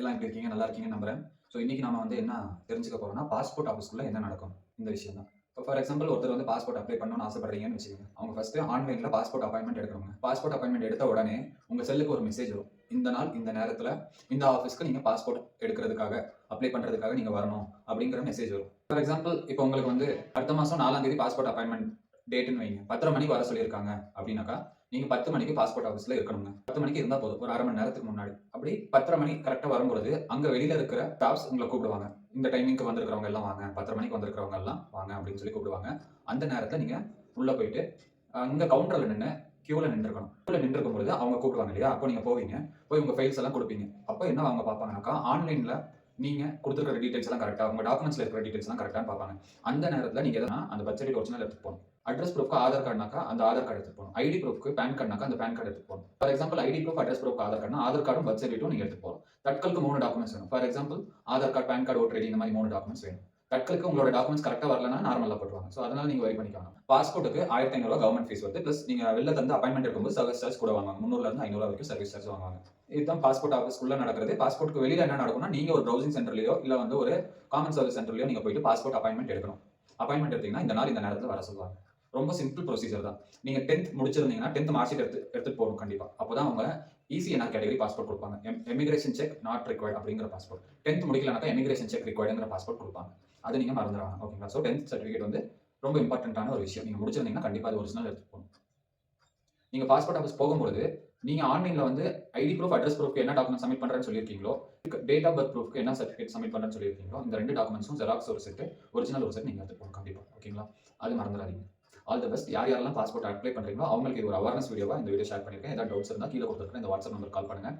எல்லாம் எப்படி இருக்கீங்க? நல்லா இருக்கீங்கன்னு நம்புறேன். ஸோ இன்னைக்கு நாம வந்து என்ன தெரிஞ்சுக்க போறோம்னா, பாஸ்போர்ட் ஆஃபீஸ்க்குள்ள என்ன நடக்கும்? இந்த விஷயம் தான். இப்போ ஃபார் எக்ஸாம்பிள் ஒருத்தர் வந்து பாஸ்போர்ட் அப்ளை பண்ணணும்னு ஆசைப்படுறீங்கன்னு வச்சுக்கோங்க. அவங்க ஃபர்ஸ்ட் ஆன்லைன்ல பாஸ்போர்ட் அப்பாயின்ட்மென்ட் எடுக்கணுங்க. பாஸ்போர்ட் அப்பாயின்ட்மென்ட் எடுத்த உடனே உங்க செல்லுக்கு ஒரு மெசேஜ் வரும். இந்த நாள், இந்த நேரத்துல இந்த ஆஃபீஸ்க்கு நீங்க பாஸ்போர்ட் எடுக்கிறதுக்காக, அப்ளை பண்றதுக்காக நீங்க வரணும் அப்படிங்கிற மெசேஜ் வரும். ஃபார் எக்ஸாம்பிள் இப்போ உங்களுக்கு வந்து அடுத்த மாசம் 4ஆம் தேதி பாஸ்போர்ட் அப்பாயின்ட்மென்ட் டேட்ன்னு வைங்க. 10:30 மணிக்கு வர சொல்லியிருக்காங்க அப்படின்னாக்கா, நீங்க 10 மணிக்கு பாஸ்போர்ட் ஆஃபீஸ்ல இருக்கணுங்க. 10 மணிக்கு இருந்தா போதும். ஒரு 1/2 மணி நேரத்துக்கு முன்னாடி. அப்படி 10:30 மணி கரெக்ட்டா வரும்பொழுது, அங்க வெளியில இருக்கிற ஸ்டாஃப்ஸ் உங்கள கூப்பிடுவாங்க. இந்த டைமிங்க்கு வந்திருக்கிறவங்க எல்லாம் வாங்க. 10:30 மணிக்கு வந்திருக்கிறவங்க எல்லாம் வாங்க அப்படின்னு சொல்லி கூப்பிடுவாங்க. அந்த நேரத்துல நீங்க உள்ள போயிட்டு, அங்க கவுண்டர்ல நின்னு கியூல நின்றுக்கணும். கியூல நின்றுக்கும் பொழுது அவங்க கூப்பிடுவாங்க இல்லையா? அப்போ நீங்க போவீங்க. போய் உங்க ஃபைல்ஸ் எல்லாம் குடுப்பீங்க. அப்போ என்ன அவங்க பார்ப்பாங்கனாக்கா, ஆன்லைன்ல நீங்க குடுத்திருக்கிற டீடைல்ஸ் எல்லாம் கரெக்ட்டா, உங்க டாக்குமெண்ட்ஸ்ல இருக்கிற டீடைல்ஸ் எல்லாம் கரெக்ட்டான்னு பார்ப்பாங்க. அந்த நேரத்துல நீங்க எதனா அந்த பர்த் சர்டிஃபிகேட் ஒரிஜினல் எடுத்துட்டு போணும். அட்ரஸ் ப்ரூஃப்க்கு ஆதார் கார்டுனாக்கா, அந்த ஆதார் கார்டு எடுத்துட்டு போணும். ஐடி ப்ரூஃப்க்கு பான் கார்டுனாக்கா, அந்த பான் கார்டு எடுத்துட்டு போணும். For example ID proof, address proof, Aadhaar கார்டுனா, ஆதார் கார்டும் பர்த் சர்டிஃபிகேட்டும் நீங்க எடுத்துட்டு போகணும். தட்கலுக்கு 3 டாக்குமெண்ட்ஸ் வேணும். For example Aadhaar card, PAN card, voter ID இந்த மாதிரி 3 டாக்குமெண்ட்ஸ் வேணும். தட்கலுக்கு உங்களோட டாக்குமெண்ட்ஸ் கரெக்ட்டா வரலன்னா நார்மலா போட்டுருவாங்க. ஸோ அதனால நீங்க வரி பண்ணிக்க வேணாம். பாஸ்போர்ட்டுக்கு ரூ. 1500 கவர்ன்மெண்ட் ஃபீஸ் வருது. பிளஸ் நீங்க வெளில தந்து அப்பாயின்ட்மென்ட் எடுக்கும்போது சர்வீஸ் சார்ஜ் கூட வாங்குவாங்க. 300ல இருந்து 500 வரைக்கும் சர்வீஸ் சார்ஜ் வாங்குவாங்க. இதுதான் பாஸ்போர்ட் ஆஃபீஸ்க்குள்ள நடக்கிறது. பாஸ்போர்ட்க்கு வெளியில என்ன நடக்கும்னா, நீங்க ஒரு ப்ரௌசிங் சென்டர்லயோ இல்ல வந்து ஒரு காமன் சர்வீஸ் சென்டர்லயோ நீங்க போயிட்டு பாஸ்போர்ட் அப்பாயின்ட்மென்ட் எடுக்கணும். அப்பாயின்ட்மென்ட் எடுத்தீங்கன்னா இந்த நாள் இந்த நேரத்துல வர சொல்லுவாங்க. ரொம்ப சிம்பிள் ப்ரொசீஜர் தான். நீங்க 10th முடிச்சிருந்தீங்கன்னா 10th மார்க் ஷீட் எடுத்துட்டு போகணும் கண்டிப்பா. அப்பதான் அவங்க ECNR கேட்டகரி பாஸ்போர்ட் குடுப்பாங்க. எமிகிரேஷன் செக் நாட் ரிக்வயர்ட் அப்படிங்கிற பாஸ்போர்ட். 10th முடிக்கலனாக்கா எமிகிரேஷன் செக் ரிக்வயர்ட்ங்கிற பாஸ்போர்ட் குடுப்பாங்க. அத நீங்க மறந்துற வேணாம். ஓகேங்களா? ஸோ 10th சர்டிஃபிகேட் வந்து ரொம்ப இம்பார்ட்டன்ட்டான ஒரு விஷயம். நீங்க முடிச்சிருந்தீங்கன்னா கண்டிப்பா அது ஒரிஜினல் எடுத்துட்டு போகணும். நீங்க பாஸ்போர்ட் ஆஃபீஸ் போகும்பொழுது, நீங்க ஆன்லைன்ல வந்து ஐடி ப்ரூஃப், அட்ரஸ் ப்ரூஃப்க்கு என்ன டாக்குமெண்ட் சப்மிட் பண்றேன்னு சொல்லியிருக்கீங்களோ, டேட் ஆஃப் பர்த் ப்ரூஃப்க்கு என்ன சர்டிஃபிகேட் சப்மிட் பண்றேன்னு சொல்லியிருக்கீங்களோ, இந்த 2 டாக்குமெண்ட்ஸும் ஜெராக்ஸ் ஒரு செட், ஒரிஜினல் ஒரு செட் நீங்க எடுத்துட்டு போகணும் கண்டிப்பா. ஓகேங்களா? அது மறந்துறாதீங்க. All the best. யார் யாரெல்லாம் பாஸ்போர்ட் அப்ளை பண்றீங்களோ, அவங்களுக்கு இது ஒரு அவேர்னஸ் வீடியோவா இந்த வீடியோ ஷேர் பண்ணியிருக்கேன். ஏதாவது டவுட்ஸ் இருந்தா கீழ குடுத்திருக்கிற இந்த வாட்ஸ்அப் நம்பருக்கு கால் பண்ணுங்க.